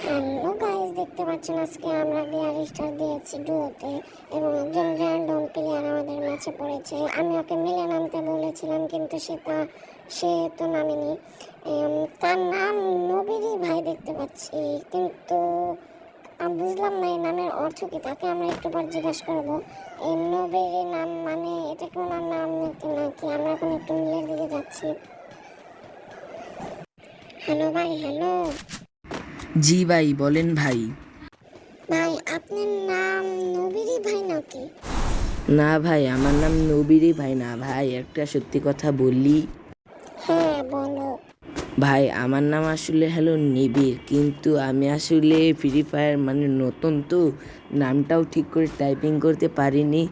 Hello guys, দেখতে পাচ্ছেন আজকে আমরা ডিয়ার স্টার দিয়েছি ডুয়োতে এবং একজন র্যান্ডম প্লেয়ার আমাদের ম্যাচে পড়েছে। আমি ওকে মিলে নামতে বলেছিলাম কিন্তু সে তো নামেনি। তার নাম নবীরই ভাই দেখতে পাচ্ছি, কিন্তু আমি বুঝলাম না এই নামের অর্থ কি। তাকে আমরা একটু পর জিজ্ঞাসা করবো এই নবীরই নাম মানে এটা কি ওনার নাম নাকি। আমরা এখন একটু মিলের দিকে যাচ্ছি। হ্যালো ভাই, হ্যালো জি ভাই, বলেন ভাই। ভাই, আপনার নাম নবীরই ভাই নাকি? না ভাই, আমার নাম নবীরই ভাই না ভাই, একটা সত্যি কথা বলি। হ্যাঁ বলো। ভাই আমার নাম আসলে হলো নিবিড়, কিন্তু আমি আসলে ফ্রি ফায়ার মানে নতুন তো নামটাও ঠিক করে টাইপিং করতে পারিনি,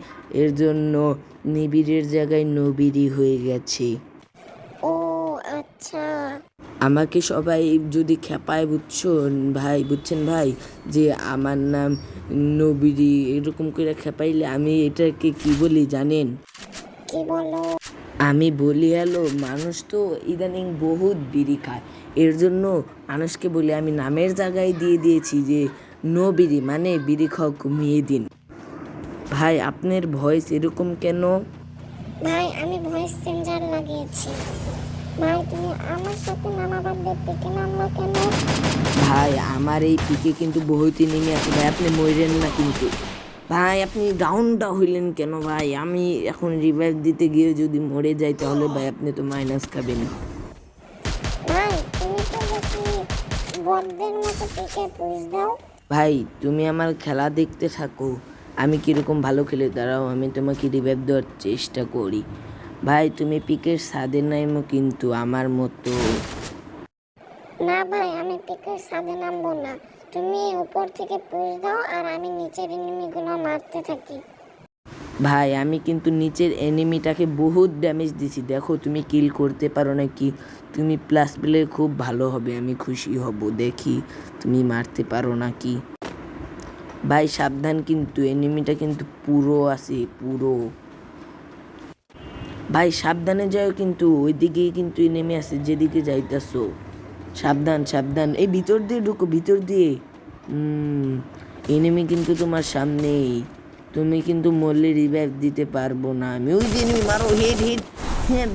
এর জন্য নিবিড়ের জায়গায় নবীরই হয়ে গেছে। ও আচ্ছা। আমাকে সবাই যদি খেপায় বুঝছেন ভাই, যে আমার নাম নবীরি এরকম করে খেপাইলে আমি এটাকে কি বলি জানেন? কি বলো? আমি বলি হলো মানুষ তো ইদানিং বহুত বিড়ি খায়, এর জন্য মানুষকে বলি আমি নামের জায়গায় দিয়ে দিয়েছি যে নবীরি মানে বিড়ি খাওয়া কমিয়ে দিন। ভাই আপনার ভয়েস এরকম কেন? ভাই আমি ভয়েস চেঞ্জার লাগিয়েছি। ভাই তুমি আমার সাথে নামাবাদ দেখতে নামলো কেন? ভাই আমার এই পিকে কিন্তু বহুতই নেমে আছে ভাই, আপনি মরেন না কিন্তু। ভাই আপনি ডাউনটা হইলেন কেন ভাই? আমি এখন রিভাইভ দিতে গিয়ে যদি মরে যাই তাহলে ভাই আপনি তো মাইনাস খাবেন। ভাই তুমি তো দেখি বদদের মতো পিকে পুশ দাও। ভাই তুমি আমার খেলা দেখতে থাকো, আমি কীরকম ভালো খেলে, দাঁড়াও আমি তোমাকে রিভাইভ দেওয়ার চেষ্টা করি। ভাই তুমি পিকের ছাদে নাইমো কিন্তু আমার মতো। না ভাই, আমি পিকের ছাদে নামবো না। তুমি উপর থেকে পুশ দাও আর আমি নিচের এনিমিগুলো মারতে থাকি। ভাই আমি কিন্তু নিচের এনিমিটাকে বহুত ড্যামেজ দিছি, দেখো তুমি কিল করতে পারো নাকি। তুমি প্লাস পেলে খুব ভালো হবে, আমি খুশি হব। দেখি তুমি মারতে পারো নাকি। ভাই সাবধান, কিন্তু এনিমিটা কিন্তু পুরো আছে পুরো। ভাই সাবধানে যাও, কিন্তু ওইদিকে কিন্তু এনিমি আছে যেদিকে যাইতাছো। সাবধান সাবধান, এই ভিতর দিয়ে ঢুকো, ভিতর দিয়ে। এনিমি কিন্তু তোমার সামনেই, তুমি কিন্তু মরলে রিভাইভ দিতে পারবো না আমি। ওই যে enemy, মারো, হেড হেড। হ্যাঁ,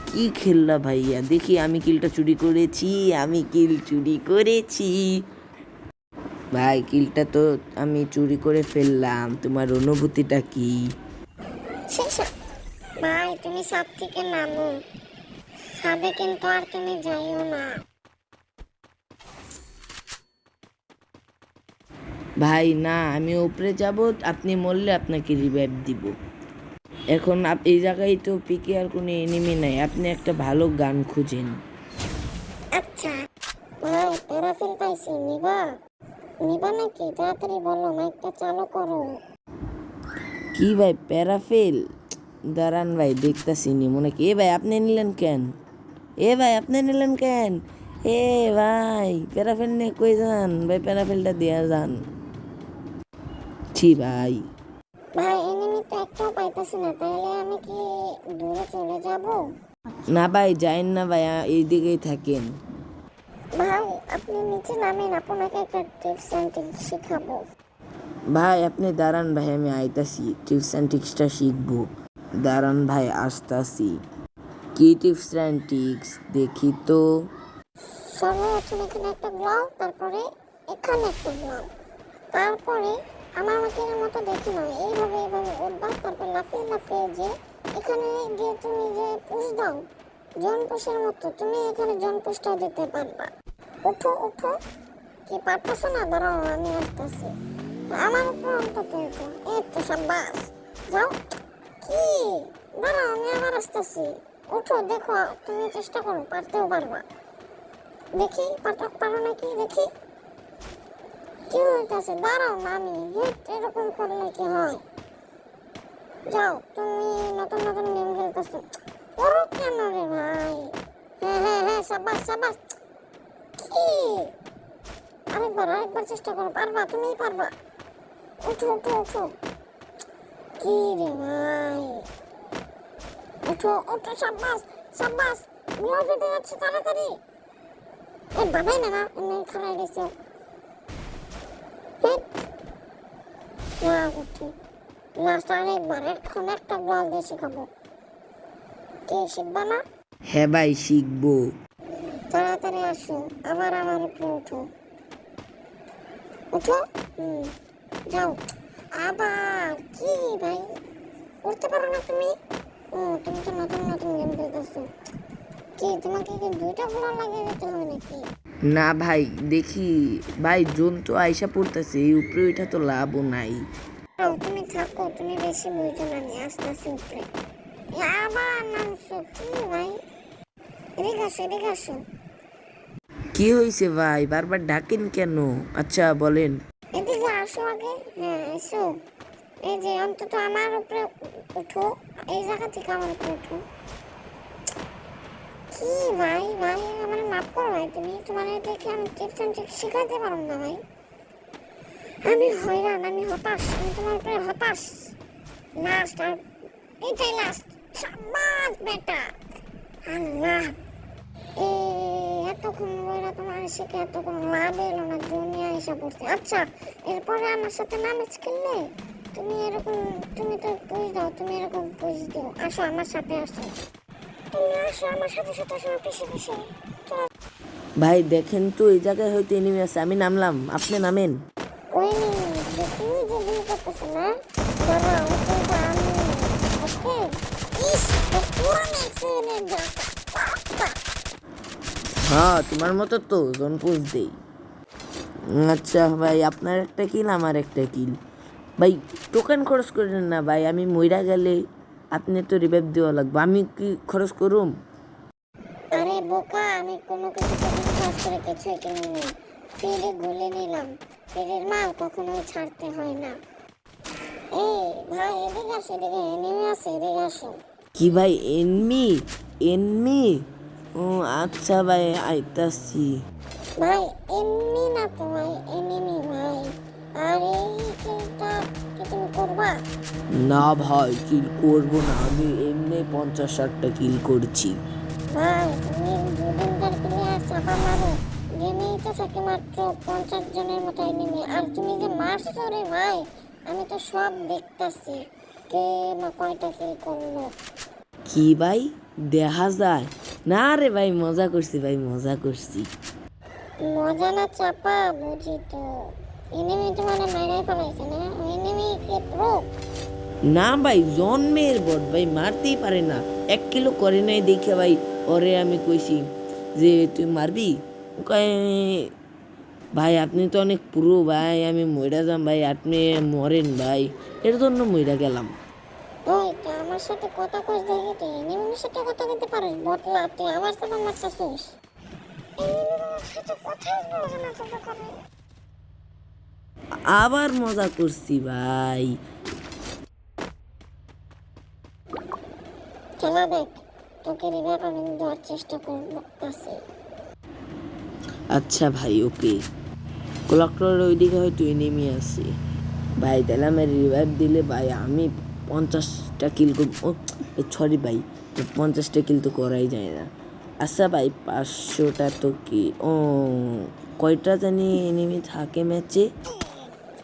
কি খেললা ভাইয়া? দেখি আমি কিলটা চুরি করেছি, আমি কিল চুরি করেছি। ভাই কিলটা তো আমি চুরি করে ফেললাম, তোমার অনুভূতিটা কি? শেষ। ভাই তুমি ছাদ থেকে নামো, ছাদে কিন্তু আর তুমি যাইও না। ভাই না, আমি উপরে যাব, আপনি মরলে আপনাকে রিভাইভ দিব। এখন এই জায়গায় তো পিকে আর কোনো এনিমি নাই, আপনি একটা ভালো গান খুঁজেন। আচ্ছা ভাই, প্যারাফিল পাইছি, নিবা? নিবা নাকি? তাড়াতাড়ি বলো, মাইকটা চালু করো। কি ভাই প্যারাফেল? দাঁড়ান ভাই দেখতাছি নি মনে কি। এ ভাই আপনি নিলেন কেন? এ ভাই আপনি নিলেন কেন? এ ভাই প্যারাফেল নিয়ে কই যান ভাই? প্যারাফেলটা দিয়া যান। ছি ভাই। ভাই এনিমি তো একটাও পাইতেছি না, তাহলে আমি কি দূরে চলে যাব? না ভাই যাইন না ভাই, এইদিকেই থাকেন। ভাই আপনি নিচে নামেন, আপনাকে একটা টিপস অ্যান্ড ট্রিক্স শেখাবো। ভাই আপনি দাঁড়ান ভাই, আমি আইতাছি, টিপস অ্যান্ড ট্রিক্সটা শিখবো। দাঁড়ান ভাই আসতাছি। কি টিপস অ্যান্ড ট্রিক্স দেখি তো? সর্বোচ্চ এখানে একটা গ্লাও, তারপরে এখানে একটা গ্লাও, তারপরে আমার মাটির মতো দেখি না, এইভাবে এইভাবে উঠবা, তারপর লাফিয়ে লাফিয়ে যে এখানে গিয়ে তুমি যে পুশ দাও জন পুশের মতো, তুমি এখানে জন পুশটাও দিতে পারবা। উঠো উঠো, কি পারতেছো না? দাঁড়াও আমি আসতেছি, আমার উপর অন্তত উঠো। এই তো সাব্বাস, যাও। কি? দাঁড়াও আমি আবার আসতেছি। উঠো, দেখো তুমি চেষ্টা করো, পারতেও পারবা। দেখি পারো নাকি, দেখি কি হইতেছে। দাঁড়াও না, আমি হেট এরকম করলে কি হয়? যাও, তুমি নতুন নতুন গেম খেলতেছো, করো কেন রে ভাই? হ্যাঁ হ্যাঁ হ্যাঁ, সাবাস সাবাস। কি? আরেকবার চেষ্টা করো, পারবা, তুমিই পারবা। উঠো উঠো উঠো। কি রে ভাই? উঠো উঠো, সাবাস সাবাস। গ্লোভ ফেটে যাচ্ছে, তাড়াতাড়ি। এই বাধাই না না, এমনি খারাই গেছে। হেট, না উঠে লাস্ট আরেকবার এখন একটা গ্লাস দিয়ে শিখাবো। কে শিখবা না? হ্যাঁ ভাই শিখবো। তাড়াতাড়ি আসো, আবার আমার উপরে উঠো। উঠো। যাও। আবার কি ভাই, উঠতে পারো না তুমি? ও তুমি তো নতুন নতুন গেম খেলতেছো। কি তোমাকে কি দুইটা ফ্লোর লাগিয়ে দিতে হবে নাকি? না ভাই দেখি ভাই জোন তো আইসা পড়তেছে, এই উপরে ওইটা তো লাভও নাই। তুমি থাকো, তুমি বেশি বুঝো না, আমি আস্তে আস্তে উপরে। আবার নামছো কি ভাই? এদিকে আসো, এদিকে আসো। কি হয়েছে ভাই, বারবার ডাকেন কেন? আচ্ছা বলেন। এদিকে আসো আগে। হ্যাঁ এসো। এই যে অন্তত আমার উপরে উঠো, এই জায়গা থেকে আমার উপরে উঠো। কি ভাই ভাই আমার মাফ করো ভাই, তুমি তোমার দেখে আমি টিপস এন্ড ট্রিক্স শিখাইতে পারো না ভাই। আমি হয়রান, আমি হতাশ, আমি তোমার উপরে হতাশ। লাস্ট আর এটাই লাস্ট। সাবাস বেটা। আল্লাহ, এতক্ষণ বইরা তোমার শিখে এত কোনো লাভ এলো না, দুনিয়া এসে পড়ছে। আচ্ছা এরপরে আমার সাথে নামাজ খেললে তুমি এরকম, তুমি তো পুজ দাও, তুমি এরকম পুজ দিও। আসো আমার সাথে আসো, তুমি আসো আমার সাথে সাথে, আসো পিছে পিছে। ভাই দেখেন তো এই জায়গায় হয়তো এনিমি আছে, আমি নামলাম, আপনি নামেন। ওই যে তুই যে ভুল করতেছো না, দাদা ওকে আমি ওকে। ইস পুরো নেক্সট যা। হ্যাঁ তোমার মতো তো জোন পুষ দেই। আচ্ছা ভাই আপনার একটা কিল আমার একটা কিল। ভাই টোকেন খরচ করেন না ভাই, আমি মইরা গেলে আপনি তো রিভাইভ দেওয়া লাগবে, আমি কি খরচ করুম? আরে বোকা, আমি কোনো কিছু কাজ করে কিছুই কিনিনি, ফ্রিতে গুলে নিলাম। ফ্রির মাল কখনোই ছাড়তে হয় না। এই ভাই এদিকে আসো, এদিকে এনিমি আছে, এদিকে আসো। কি ভাই এনমি? এনমি? ও আচ্ছা ভাই আইতাছি। ভাই এমনি না তো ভাই, এনিমি ভাই। আর এই কিলটা কি তুমি করবা? না ভাই কিল করবো না, আমি এমনি 50-60টা কিল করছি। ভাই তুমি দুদিনকার প্লেয়ার চাপা মারো, গেমেই তো থাকে মাত্র 50 জনের মতো এনিমি, আর তুমি যে মারছো রে ভাই, আমি তো সব দেখতাছি কে কয়টা কিল করলো। কি ভাই দেখা যায়? না রে ভাই মজা করছি ভাই, মজা করছি। মজা না চাপা, বুঝি তো। এনিমি তো মানে মেরে ফেলাইছে না, এনিমি কে প্রো? না ভাই জন্মের বট ভাই, মারতেই পারে না, 1 কিলো করে নাই দেখে ভাই ওরে আমি কইছি যে তুই মারবি, ও কয় ভাই আপনি তো অনেক পুরো ভাই, আমি মইরা যাম ভাই, আপনি মরেন ভাই, এর জন্য মইরা গেলাম। ওই তো আমার সাথে কথা কইস দেখি, তুই এনিমির সাথে কথা কইতে পারিস? বটলা তুই আমার সাথে মারতাছিস? এনিমির সাথে কথাই বলছ না তো করে। আবার মজা করছি ভাই। খেলা দেখ, তোকে রিভাইভ আমি দেওয়ার চেষ্টা করতেছি। আচ্ছা ভাই ওকে, ক্লকটার ওইদিকে হয়তো এনিমি আছে ভাই, তাহলে আমার রিভাইভ দিলে ভাই আমি 50টা কিল করব। ও সরি ভাই, 50টা কিল তো করাই যায় না। আচ্ছা ভাই 500টা তো কি, ও কয়টা জানি এনিমি থাকে ম্যাচে?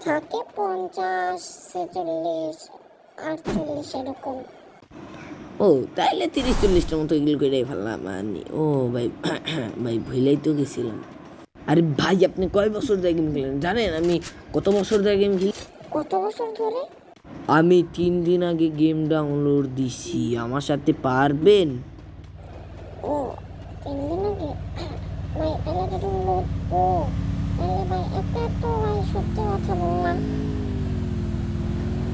থাকে 50, 46, 48 এরকম। ও তাইলে 30-40টার মতো কিল করে ফেললাম আমি। ও ভাই ভাই ভুলেই তো গেছিলাম। আরে ভাই আপনি কয় বছর ধরে গেম খেলেন জানেন আমি কত বছর ধরে গেম খেলি? কত বছর ধরে? আমি 3 দিন আগে গেম ডাউনলোড দিছি, আমার সাথে পারবেন? ও 3 দিন আগে? ভাই তাহলে তো তুমি বহুত ও, তাহলে ভাই এত এত ভাই সত্যি কথা বললাম।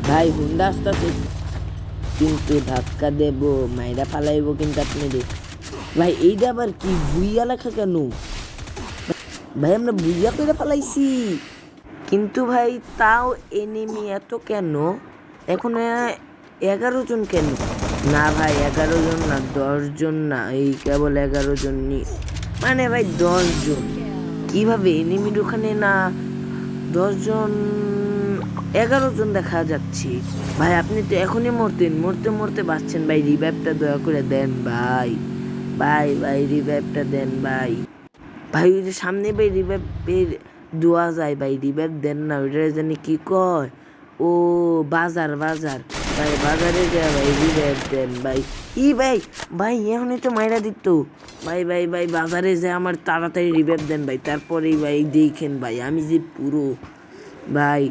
ভাই হুন্ডা আসতেছে কিন্তু ধাক্কা দেব, মাইরা ফালাইব কিন্তু আপনি রে। ভাই এইটা আবার কি বুইয়া লেখা কেন? ভাই আমরা বুইয়া করে ফালাইছি, কিন্তু ভাই তাও এনিমি এত কেন? এখন 11 জন কেন? না ভাই 11 জন না, 10 জন না, এই কেবল 11 জন মানে ভাই 10 জন কিভাবে এনিমির ওখানে না 10 জন, 11 জন দেখা যাচ্ছে। ভাই আপনি তো এখনই মরতেন, মরতে মরতে বাঁচছেন ভাই, রিভাইভটা দয়া করে দেন ভাই, ভাই ভাই রিভাইভটা দেন ভাই। ভাই ওই যে সামনে ভাই রিভাইভের দোয়া যায় ভাই, রিভাইভ দেন না, ওইটা জানি কি কয়। ও বাজার বাজার ভাই, বাজারে যা ভাই রিভাইভ দেন ভাই। ই ভাই ভাই এখনই তো মাইরা দিত ভাই। ভাই ভাই বাজারে যা আমার তাড়াতাড়ি রিভাইভ দেন ভাই, তারপরেই ভাই দেখেন ভাই আমি যে পুরো ভাই,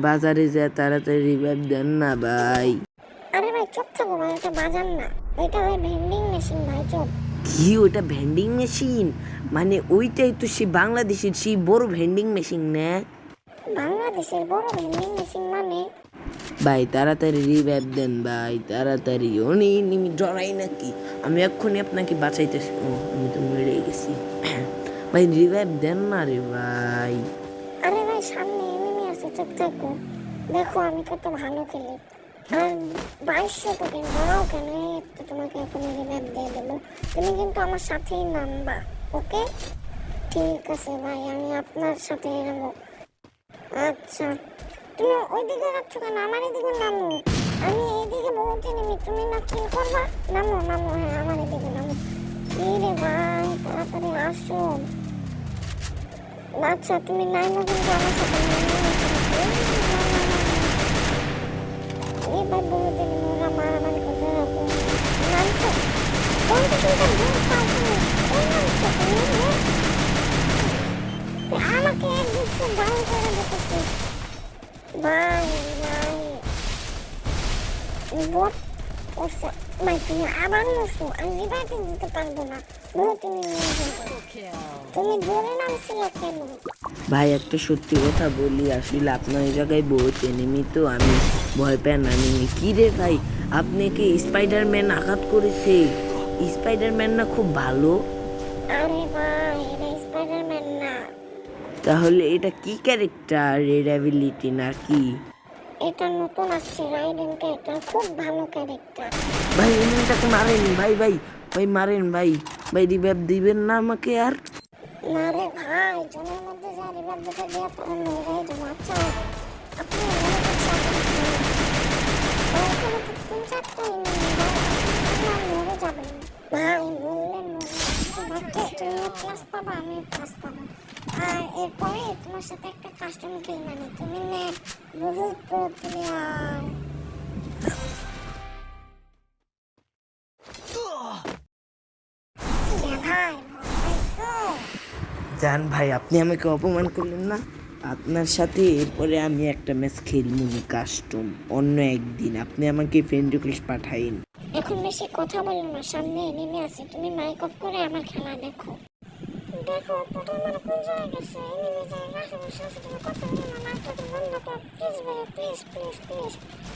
বাজারে যা তাড়াতাড়ি রিভাইভ দেন না ভাই। আরে ভাই চুপ থাকো ভাই, এটা বাজার না, এটা হয় ভেন্ডিং মেশিন ভাই, চুপ। কি ওটা ভেন্ডিং মেশিন? মানে ওইটাই তো সেই বাংলাদেশের সেই বড় ভেন্ডিং মেশিন না? বাংলাদেশের বড় ভেন্ডিং মেশিন মানে? ভাই তাড়াতাড়ি রিভাইভ দেন ভাই, তাড়াতাড়ি। উনি নিমি ডরাই নাকি? আমি এক্ষুনি আপনাকে বাঁচাইতেছি। ও আমি তো মরে গেছি। ভাই রিভাইভ দেন না রে ভাই। আরে ভাই সামনে এনিমি আছে, চুপ থাকো। দেখো আমি কত ভালো খেলি। আর 2200 টোকেন দাঁড়াও কেন, এই তো তোমাকে এখন রিভাইভ দিয়ে দেবো। তুমি কিন্তু আমার সাথেই নামবা, ওকে? ঠিক আছে ভাই, আমি আপনার সাথে যাবো। আচ্ছা তুমি ওইদিকে যাচ্ছ কেন, আমার এদিকে নামো। আমি এইদিকে বহুত এনিমি, তুমি না কিল করবা? নামো নামো, হ্যাঁ আমার এদিকে নামো। রে ভাই তাড়াতাড়ি আসো। আচ্ছা তুমি নাইমো কিন্তু আমার সাথে এবার বহুত এনিমি, ওরা মারামারি করতে হবে। নামছো কোন দিকে দূর পাও তুমি? কোন নামছো তুমি? আমাকে একদিকে ডাউন করে দিতেছি ভাই। ভাই বট করছে ভাই, তুমি আবার মরছো, আমি রিভাইভ দিতে পারবো না। তুমি জোরে নামছিলে কেন? ভাই একটা সত্যি কথা বলি, আসলে আপনার এই জায়গায় বহুত এনিমি, তো আমি ভয় পাই না। আমি কি রে ভাই, আপনাকে স্পাইডারম্যান আঘাত করেছে? স্পাইডারম্যান না খুব ভালো? আরে ভাই এটা স্পাইডারম্যান না, তাহলে এটা কি ক্যারেক্টার, রেড অ্যাবিলিটি নাকি? এটা নতুন আসছে রাইডেন ক্যারেক্টার, খুব ভালো ক্যারেক্টার। ভাই এনিমিটাকে মারেন ভাই, ভাই ভাই মারেন ভাই। ভাই রিভাইভ দিবেন না আমাকে আর? না রে ভাই, জনের মধ্যে যা রিভার দিতে দিয়ে তখন মেরে যাবো। আচ্ছা আপনি এখানে তো 3-4টা মরে যাবেন ভাই, বললেন তুমি প্লাস পাবা, আমি প্লাস পাবো। আর এরপরে তোমার সাথে একটা কাস্টম খেল, মানে তুমি ম্যাপ বহুত প্রো প্লেয়ার। ভাই জান ভাই আপনি আমাকে অপমান করলেন না, আপনার সাথে এরপরে আমি একটা ম্যাচ খেলবো কাস্টম অন্য একদিন। আপনি আমাকে ফ্রেন্ড রিকোয়েস্ট পাঠাইন। এখন বেশি কথা বলো না, সামনে এনিমি আছে, তুমি মাইক অফ করে আমার খেলা দেখো। দেখো পোর্টাল মানে কোন জায়গায় গেছে, এনিমি জায়গা আশেপাশে আছে, তুমি কথা বলো না, মাইকটাকে বন্ধ করো প্লিজ ভাই, প্লিজ প্লিজ প্লিজ,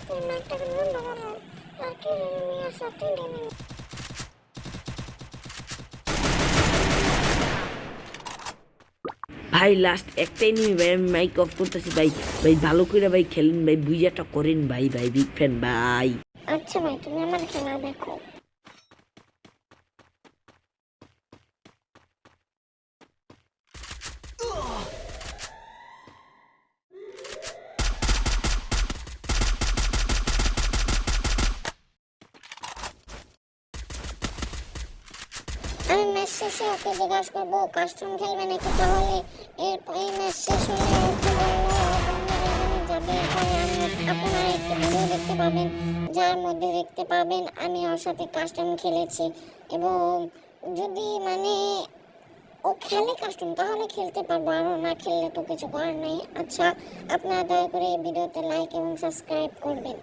তুমি মাইকটাকে বন্ধ করো। আর কি এনিমি আছে, 3 এনিমি। ভাই লাস্ট একটাই নিয়ে ভাই, আমি মাইক অফ করতেছি ভাই। ভাই ভালো করে ভাই খেলেন ভাই, বুঝাটা করেন ভাই, ভাই বিগ ফ্যান ভাই। আচ্ছা ভাই তুমি আমার খেলা দেখো। আমি ম্যাচ শেষে ওকে জিজ্ঞাসা করবো কাস্টম খেলবে নাকি, তাহলে এই ম্যাচ শেষ হলে ওকে বললো যাবে। এরপরে আপনারা একটি ভিডিও দেখতে পাবেন, যার মধ্যে দেখতে পাবেন আমি ওর সাথে কাস্টম খেলেছি। এবং যদি মানে ও খেলে কাস্টম তাহলে খেলতে পারবো, আর না খেললে তো কিছু করার নেই। আচ্ছা আপনারা দয়া করে এই ভিডিওতে লাইক এবং সাবস্ক্রাইব করবেন।